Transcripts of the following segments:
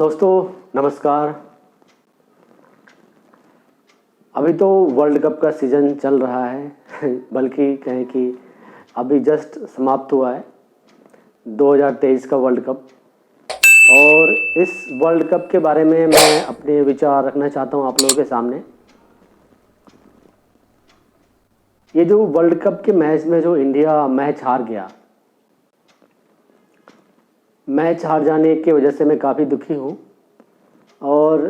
दोस्तों नमस्कार। अभी तो वर्ल्ड कप का सीज़न चल रहा है बल्कि कहें कि अभी जस्ट समाप्त हुआ है 2023 का वर्ल्ड कप। और इस वर्ल्ड कप के बारे में मैं अपने विचार रखना चाहता हूं आप लोगों के सामने। ये जो वर्ल्ड कप के मैच में जो इंडिया मैच हार गया, मैच हार जाने की वजह से मैं काफ़ी दुखी हूं। और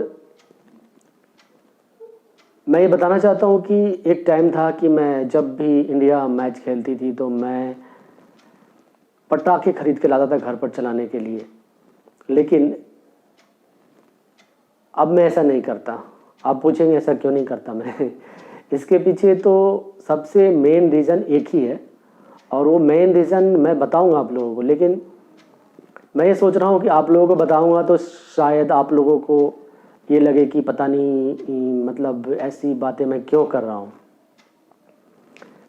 मैं ये बताना चाहता हूं कि एक टाइम था कि मैं जब भी इंडिया मैच खेलती थी तो मैं पटाखे खरीद के लाता था घर पर चलाने के लिए, लेकिन अब मैं ऐसा नहीं करता। आप पूछेंगे ऐसा क्यों नहीं करता मैं इसके पीछे तो सबसे मेन रीज़न एक ही है, और वो मेन रीज़न मैं बताऊंगा आप लोगों को। लेकिन मैं ये सोच रहा हूँ कि आप लोगों को बताऊंगा तो शायद आप लोगों को ये लगे कि पता नहीं मतलब ऐसी बातें मैं क्यों कर रहा हूँ।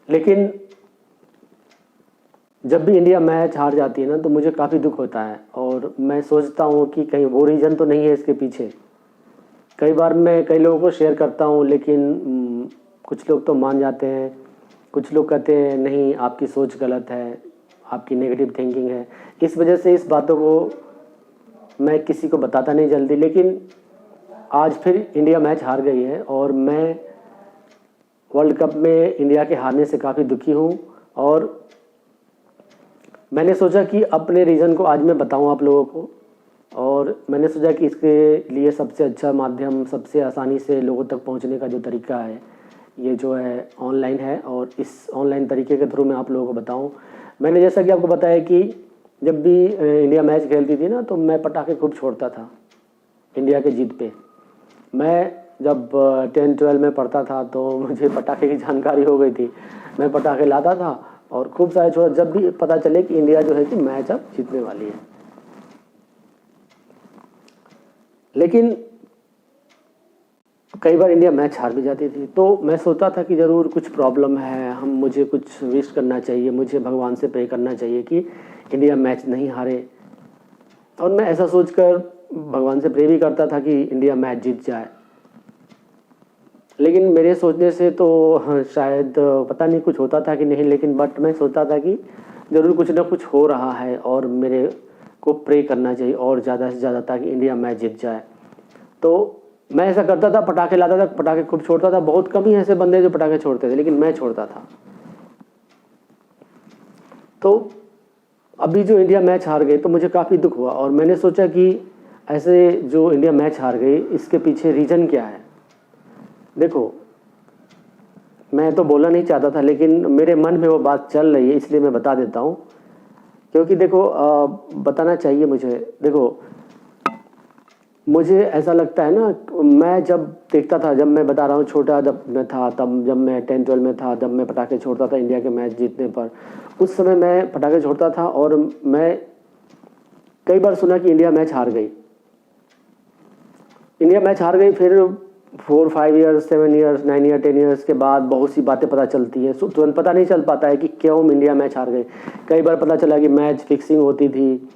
लेकिन जब भी इंडिया मैच हार जाती है ना तो मुझे काफ़ी दुख होता है, और मैं सोचता हूँ कि कहीं वो रीज़न तो नहीं है इसके पीछे। कई बार मैं कई लोगों को शेयर करता हूँ, लेकिन कुछ लोग तो मान जाते हैं, कुछ लोग कहते हैं नहीं आपकी सोच गलत है, आपकी नेगेटिव थिंकिंग है। इस वजह से इस बातों को मैं किसी को बताता नहीं जल्दी। लेकिन आज फिर इंडिया मैच हार गई है और मैं वर्ल्ड कप में इंडिया के हारने से काफ़ी दुखी हूँ। और मैंने सोचा कि अपने रीज़न को आज मैं बताऊँ आप लोगों को, और मैंने सोचा कि इसके लिए सबसे अच्छा माध्यम, सबसे आसानी से लोगों तक पहुँचने का जो तरीका है ये जो है ऑनलाइन है, और इस ऑनलाइन तरीके के थ्रू मैं आप लोगों को बताऊँ। मैंने जैसा कि आपको बताया कि जब भी इंडिया मैच खेलती थी ना तो मैं पटाखे खूब छोड़ता था इंडिया के जीत पे। मैं जब 10-12 में पढ़ता था तो मुझे पटाखे की जानकारी हो गई थी। मैं पटाखे लाता था और खूब सारे छोड़ा, जब भी पता चले कि इंडिया जो है कि मैच अब जीतने वाली है। लेकिन कई बार इंडिया मैच हार भी जाती थी तो मैं सोचता था कि ज़रूर कुछ प्रॉब्लम है, मुझे कुछ विश करना चाहिए, मुझे भगवान से प्रे करना चाहिए कि इंडिया मैच नहीं हारे। और मैं ऐसा सोचकर भगवान से प्रे भी करता था कि इंडिया मैच जीत जाए। लेकिन मेरे सोचने से तो शायद पता नहीं कुछ होता था कि नहीं, लेकिन मैं सोचता था कि ज़रूर कुछ ना कुछ हो रहा है और मेरे को प्रे करना चाहिए और ज़्यादा से ज़्यादा ताकि इंडिया मैच जीत जाए। तो मैं ऐसा करता था, पटाखे लाता था, पटाखे खूब छोड़ता था। बहुत कम ही ऐसे बंदे जो पटाखे छोड़ते थे, लेकिन मैं छोड़ता था। तो अभी जो इंडिया मैच हार गई तो मुझे काफ़ी दुख हुआ, और मैंने सोचा कि ऐसे जो इंडिया मैच हार गई इसके पीछे रीज़न क्या है। देखो, मैं तो बोलना नहीं चाहता था लेकिन मेरे मन में वो बात चल रही है, इसलिए मैं बता देता हूँ। क्योंकि देखो बताना चाहिए मुझे। देखो, मुझे ऐसा लगता है ना, मैं जब देखता था, जब मैं बता रहा हूँ छोटा जब मैं था, तब जब मैं 10-12 में था, जब मैं पटाखे छोड़ता था इंडिया के मैच जीतने पर, उस समय मैं पटाखे छोड़ता था और मैं कई बार सुना कि इंडिया मैच हार गई। इंडिया मैच हार गई, फिर 4-5 ईयर्स, 7 ईयर्स, 9 ईयर, 10 ईयर्स के बाद बहुत सी बातें पता चलती है। तुरंत पता नहीं चल पाता है कि क्यों इंडिया मैच हार गई। कई बार पता चला कि मैच फिक्सिंग होती थी।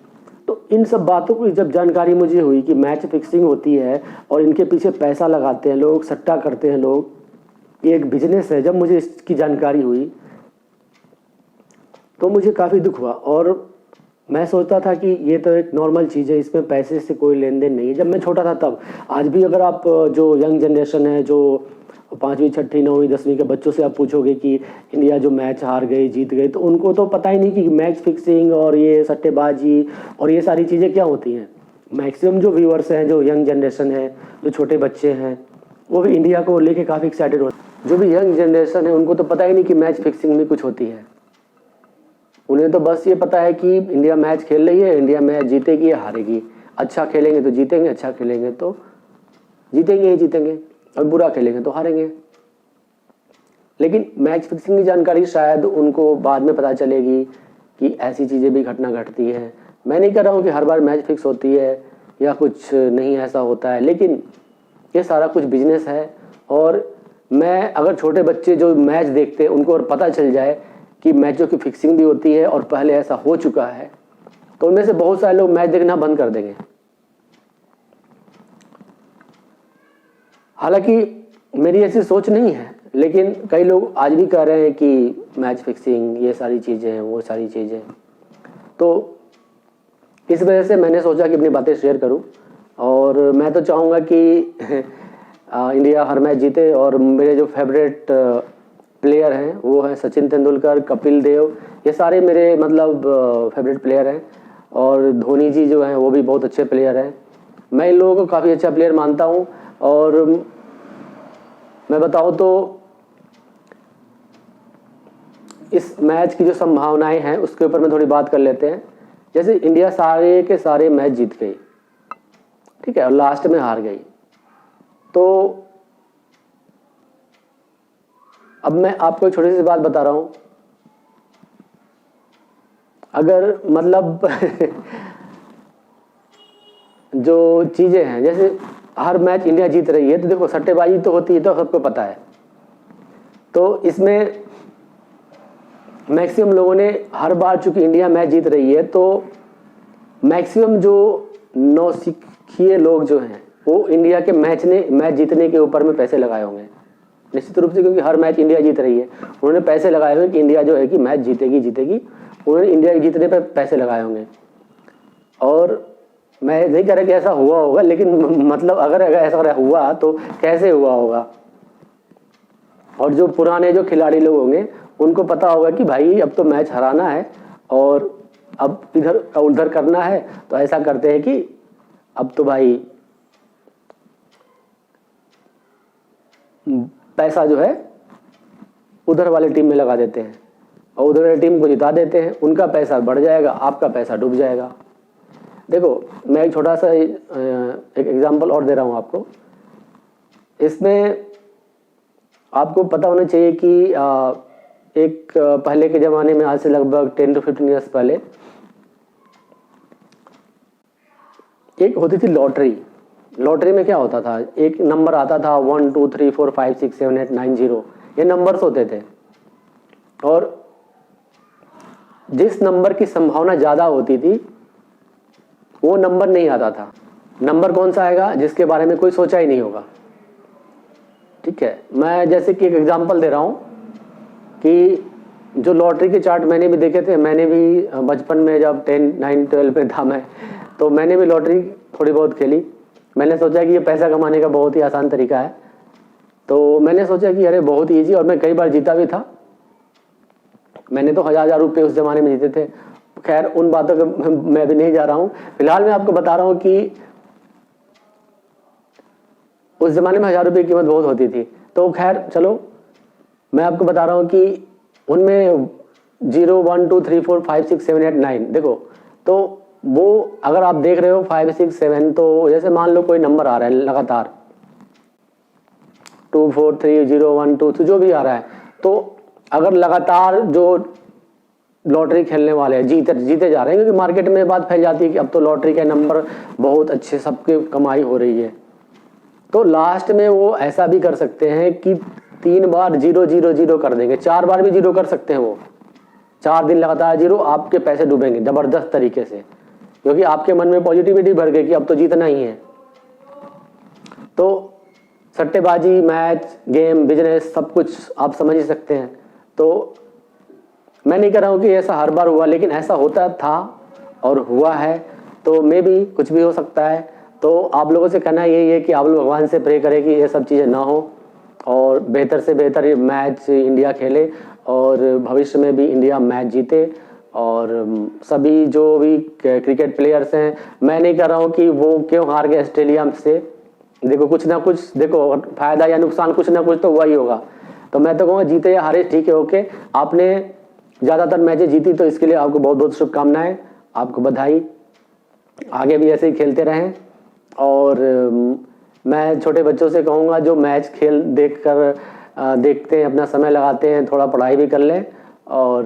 तो इन सब बातों की जब जानकारी मुझे हुई कि मैच फिक्सिंग होती है और इनके पीछे पैसा लगाते हैं लोग, सट्टा करते हैं लोग, ये एक बिजनेस है, जब मुझे इसकी जानकारी हुई तो मुझे काफ़ी दुख हुआ। और मैं सोचता था कि ये तो एक नॉर्मल चीज़ है, इसमें पैसे से कोई लेन देन नहीं है, जब मैं छोटा था तब। आज भी अगर आप जो यंग जनरेशन है, जो 5वीं 6ठी 9वीं 10वीं के बच्चों से आप पूछोगे कि इंडिया जो मैच हार गई जीत गई, तो उनको तो पता ही नहीं कि मैच फिक्सिंग और ये सट्टेबाजी और ये सारी चीज़ें क्या होती हैं। मैक्सिमम जो व्यूअर्स हैं, जो यंग जनरेशन है, जो छोटे बच्चे हैं, वो भी इंडिया को लेके काफ़ी एक्साइटेड होते हैं। जो भी यंग जनरेशन है उनको तो पता ही नहीं कि मैच फिक्सिंग में कुछ होती है। उन्हें तो बस ये पता है कि इंडिया मैच खेल रही है, इंडिया मैच जीतेगी या हारेगी। अच्छा खेलेंगे तो जीतेंगे, अच्छा खेलेंगे तो जीतेंगे ही जीतेंगे, और बुरा खेलेंगे तो हारेंगे। लेकिन मैच फिक्सिंग की जानकारी शायद उनको बाद में पता चलेगी कि ऐसी चीज़ें भी घटना घटती है। मैं नहीं कह रहा हूँ कि हर बार मैच फिक्स होती है या कुछ नहीं ऐसा होता है, लेकिन ये सारा कुछ बिजनेस है। और मैं अगर छोटे बच्चे जो मैच देखते हैं उनको और पता चल जाए कि मैचों की फिक्सिंग भी होती है और पहले ऐसा हो चुका है, तो उनमें से बहुत सारे लोग मैच देखना बंद कर देंगे। हालांकि मेरी ऐसी सोच नहीं है, लेकिन कई लोग आज भी कह रहे हैं कि मैच फिक्सिंग, ये सारी चीज़ें हैं, वो सारी चीज़ें। तो इस वजह से मैंने सोचा कि अपनी बातें शेयर करूं, और मैं तो चाहूँगा कि इंडिया हर मैच जीते। और मेरे जो फेवरेट प्लेयर हैं वो हैं सचिन तेंदुलकर, कपिल देव, ये सारे मेरे मतलब फेवरेट प्लेयर हैं। और धोनी जी जो हैं वो भी बहुत अच्छे प्लेयर हैं। मैं इन लोगों को काफ़ी अच्छा प्लेयर मानता हूं। और मैं बताऊं तो इस मैच की जो संभावनाएं हैं उसके ऊपर मैं थोड़ी बात कर लेते हैं। जैसे इंडिया सारे के सारे मैच जीत गई, ठीक है, और लास्ट में हार गई, तो अब मैं आपको एक छोटी सी बात बता रहा हूं। अगर मतलब जो चीजें हैं, जैसे हर मैच इंडिया जीत रही है, तो देखो सट्टेबाजी तो होती है, तो सबको पता है। तो इसमें मैक्सिमम लोगों ने हर बार, चूंकि इंडिया मैच जीत रही है, तो मैक्सिमम जो नौसिखिए लोग जो हैं वो इंडिया के मैच जीतने के ऊपर में पैसे लगाए होंगे निश्चित रूप से, क्योंकि हर मैच इंडिया जीत रही है। उन्होंने पैसे लगाए होंगे कि इंडिया जो है कि मैच जीतेगी जीतेगी, उन्होंने इंडिया के जीतने पर पैसे लगाए होंगे। और मैं नहीं कह रहा कि ऐसा हुआ होगा, लेकिन मतलब अगर ऐसा हुआ तो कैसे हुआ होगा। और जो पुराने जो खिलाड़ी लोग होंगे उनको पता होगा कि भाई अब तो मैच हराना है और अब इधर का उधर करना है, तो ऐसा करते हैं कि अब तो भाई पैसा जो है उधर वाली टीम में लगा देते हैं और उधर वाली टीम को जिता देते हैं। उनका पैसा बढ़ जाएगा, आपका पैसा डूब जाएगा। देखो मैं एक छोटा सा एक एग्जांपल और दे रहा हूं आपको। इसमें आपको पता होना चाहिए कि एक पहले के ज़माने में, आज से लगभग 10 to 15 ईयर्स पहले, एक होती थी लॉटरी। लॉटरी में क्या होता था, एक नंबर आता था 1 2 3 4 5 6 7 8 9 0, ये नंबर्स होते थे। और जिस नंबर की संभावना ज़्यादा होती थी वो नंबर नहीं आता था। नंबर कौन सा आएगा, जिसके बारे में कोई सोचा ही नहीं होगा। ठीक है, मैं जैसे कि एक एग्जांपल दे रहा हूँ कि जो लॉटरी के चार्ट मैंने भी देखे थे। मैंने भी बचपन में जब 10 9 12 में था मैं, तो मैंने भी लॉटरी थोड़ी बहुत खेली। मैंने सोचा कि ये पैसा कमाने का बहुत ही आसान तरीका है, तो मैंने सोचा कि अरे बहुत ईजी, और मैं कई बार जीता भी था। मैंने तो हजार रुपये उस जमाने में जीते थे। खैर उन बातों पे मैं भी नहीं जा रहा हूँ। फिलहाल मैं आपको बता रहा हूँ कि उस जमाने में 1000 रुपये की कीमत बहुत होती थी। तो खैर चलो, मैं आपको बता रहा हूँ कि उनमें 0 1 2 3 4 5 6 7 8 9, देखो तो वो अगर आप देख रहे हो 5 6 7, तो जैसे मान लो कोई नंबर आ रहा है लगातार 2 4 3 0 1 2 जो भी आ रहा है, तो अगर लगातार जो लॉटरी खेलने वाले हैं जीते जा रहे हैं, क्योंकि मार्केट में बात फैल जाती है कि अब तो लॉटरी के नंबर बहुत अच्छे, सबके कमाई हो रही है, तो लास्ट में वो ऐसा भी कर सकते हैं कि 3 बार 0 0 0 कर देंगे, 4 बार भी 0 कर सकते हैं। वो 4 दिन लगातार 0, आपके पैसे डूबेंगे जबरदस्त तरीके से, क्योंकि आपके मन में पॉजिटिविटी भर गई कि अब तो जीतना ही है। तो सट्टेबाजी, मैच, गेम, बिजनेस, सब कुछ आप समझ ही सकते हैं। तो मैं नहीं कह रहा हूँ कि ऐसा हर बार हुआ, लेकिन ऐसा होता था और हुआ है, तो मे भी कुछ भी हो सकता है। तो आप लोगों से कहना यही है कि आप लोग भगवान से प्रे करें कि ये सब चीज़ें ना हो और बेहतर से बेहतर मैच इंडिया खेले और भविष्य में भी इंडिया मैच जीते। और सभी जो भी क्रिकेट प्लेयर्स हैं, मैं नहीं कह रहा हूँ कि वो क्यों हार गए ऑस्ट्रेलिया से। देखो कुछ ना कुछ, देखो फायदा या नुकसान कुछ ना कुछ तो हुआ ही होगा। तो मैं तो कहूँगा जीते या हारे ठीक है, ओके। आपने ज़्यादातर मैचें जीती, तो इसके लिए आपको बहुत बहुत शुभकामनाएं, आपको बधाई। आगे भी ऐसे ही खेलते रहें। और मैं छोटे बच्चों से कहूँगा जो मैच खेल देखते हैं, अपना समय लगाते हैं, थोड़ा पढ़ाई भी कर लें। और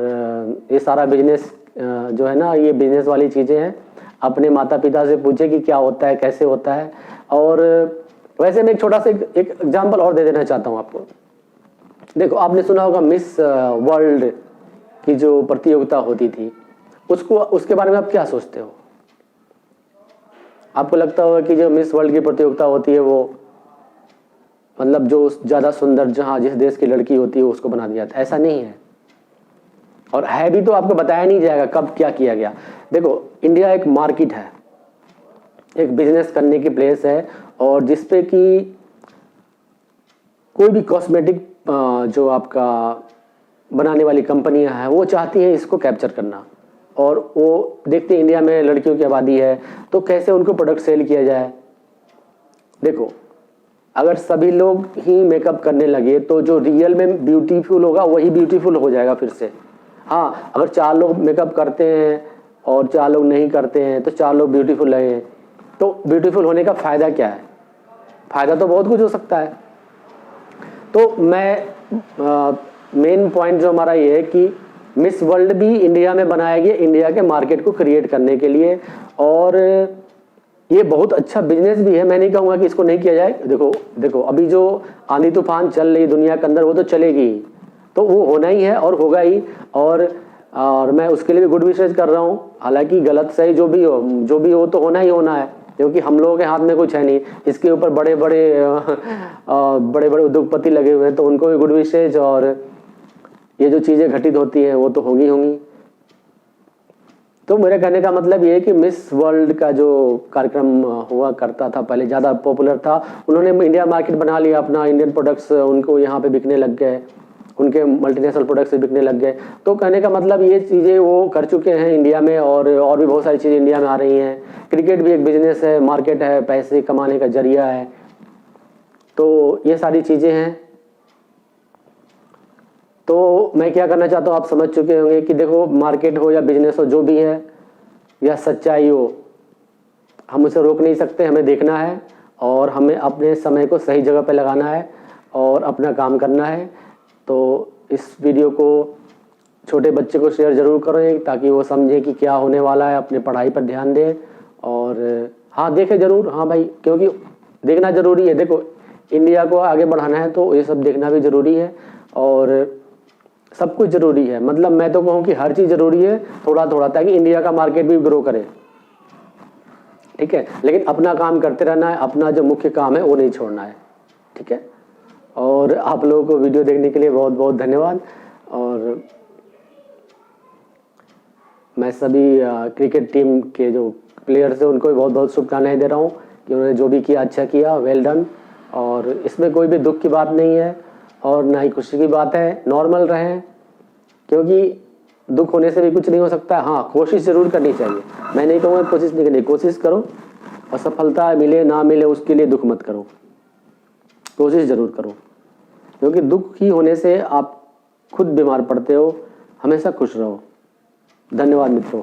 ये सारा बिजनेस जो है ना, ये बिजनेस वाली चीज़ें हैं, अपने माता पिता से पूछे कि क्या होता है, कैसे होता है। और वैसे मैं एक छोटा सा एक एग्जाम्पल और दे देना चाहता हूँ आपको। देखो आपने सुना होगा मिस वर्ल्ड की जो प्रतियोगिता होती थी, उसके बारे में आप क्या सोचते हो? आपको लगता होगा कि जो मिस वर्ल्ड की प्रतियोगिता होती है वो मतलब जो ज़्यादा सुंदर जहाँ जिस देश की लड़की होती है उसको बना दिया जाता है, ऐसा नहीं है। और है भी तो आपको बताया नहीं जाएगा कब क्या किया गया। देखो इंडिया एक मार्केट है, एक बिजनेस करने की प्लेस है, और जिसपे कि कोई भी कॉस्मेटिक जो आपका बनाने वाली कंपनियां हैं वो चाहती हैं इसको कैप्चर करना, और वो देखते हैं इंडिया में लड़कियों की आबादी है तो कैसे उनको प्रोडक्ट सेल किया जाए। देखो अगर सभी लोग ही मेकअप करने लगे तो जो रियल में ब्यूटीफुल होगा वही ब्यूटीफुल हो जाएगा फिर से। हाँ, अगर 4 लोग मेकअप करते हैं और 4 लोग नहीं करते हैं तो 4 लोग ब्यूटीफुल लगे, तो ब्यूटीफुल होने का फ़ायदा क्या है? फ़ायदा तो बहुत कुछ हो सकता है। तो मैं मेन पॉइंट जो हमारा ये है कि मिस वर्ल्ड भी इंडिया में बनाया गया इंडिया के मार्केट को क्रिएट करने के लिए, और ये बहुत अच्छा बिजनेस भी है। मैं नहीं कहूँगा कि इसको नहीं किया जाए। देखो अभी जो आंधी तूफान चल रही दुनिया के अंदर वो तो चलेगी, तो वो होना ही है और होगा ही, और मैं उसके लिए भी गुड विशेष कर रहा हूँ। हालांकि गलत सही जो भी हो तो होना ही होना है, क्योंकि हम लोगों के हाथ में कुछ है नहीं। इसके ऊपर बड़े बड़े उद्योगपति लगे हुए हैं, तो उनको भी गुड विशेष। और ये जो चीज़ें घटित होती हैं वो तो होंगी। तो मेरे कहने का मतलब ये है कि मिस वर्ल्ड का जो कार्यक्रम हुआ करता था पहले, ज़्यादा पॉपुलर था, उन्होंने इंडिया मार्केट बना लिया अपना, इंडियन प्रोडक्ट्स उनको यहाँ पे बिकने लग गए, उनके मल्टीनेशनल प्रोडक्ट्स बिकने लग गए। तो कहने का मतलब ये चीज़ें वो कर चुके हैं इंडिया में, और भी बहुत सारी चीज़ें इंडिया में आ रही हैं। क्रिकेट भी एक बिजनेस है, मार्केट है, पैसे कमाने का जरिया है। तो ये सारी चीज़ें हैं। तो मैं क्या करना चाहता हूँ आप समझ चुके होंगे कि देखो मार्केट हो या बिजनेस हो, जो भी है या सच्चाई हो, हम उसे रोक नहीं सकते। हमें देखना है और हमें अपने समय को सही जगह पे लगाना है और अपना काम करना है। तो इस वीडियो को छोटे बच्चे को शेयर ज़रूर करें ताकि वो समझे कि क्या होने वाला है, अपनी पढ़ाई पर ध्यान दें। और हाँ देखें ज़रूर, हाँ भाई, क्योंकि देखना ज़रूरी है। देखो इंडिया को आगे बढ़ाना है तो ये सब देखना भी ज़रूरी है, और सब कुछ ज़रूरी है। मतलब मैं तो कहूँ कि हर चीज़ ज़रूरी है थोड़ा थोड़ा, ताकि इंडिया का मार्केट भी ग्रो करे। ठीक है, लेकिन अपना काम करते रहना है, अपना जो मुख्य काम है वो नहीं छोड़ना है। ठीक है, और आप लोगों को वीडियो देखने के लिए बहुत बहुत धन्यवाद। और मैं सभी क्रिकेट टीम के जो प्लेयर्स हैं उनको भी बहुत बहुत शुभकामनाएं दे रहा हूँ कि उन्होंने जो भी किया अच्छा किया, वेल डन। और इसमें कोई भी दुख की बात नहीं है और ना ही खुशी की बात है। नॉर्मल रहें, क्योंकि दुख होने से भी कुछ नहीं हो सकता। हाँ, कोशिश ज़रूर करनी चाहिए। मैं नहीं कहूँगा कोशिश नहीं करनी, कोशिश करो, और सफलता मिले ना मिले उसके लिए दुख मत करो, कोशिश ज़रूर करो, क्योंकि दुख ही होने से आप खुद बीमार पड़ते हो। हमेशा खुश रहो। धन्यवाद मित्रों।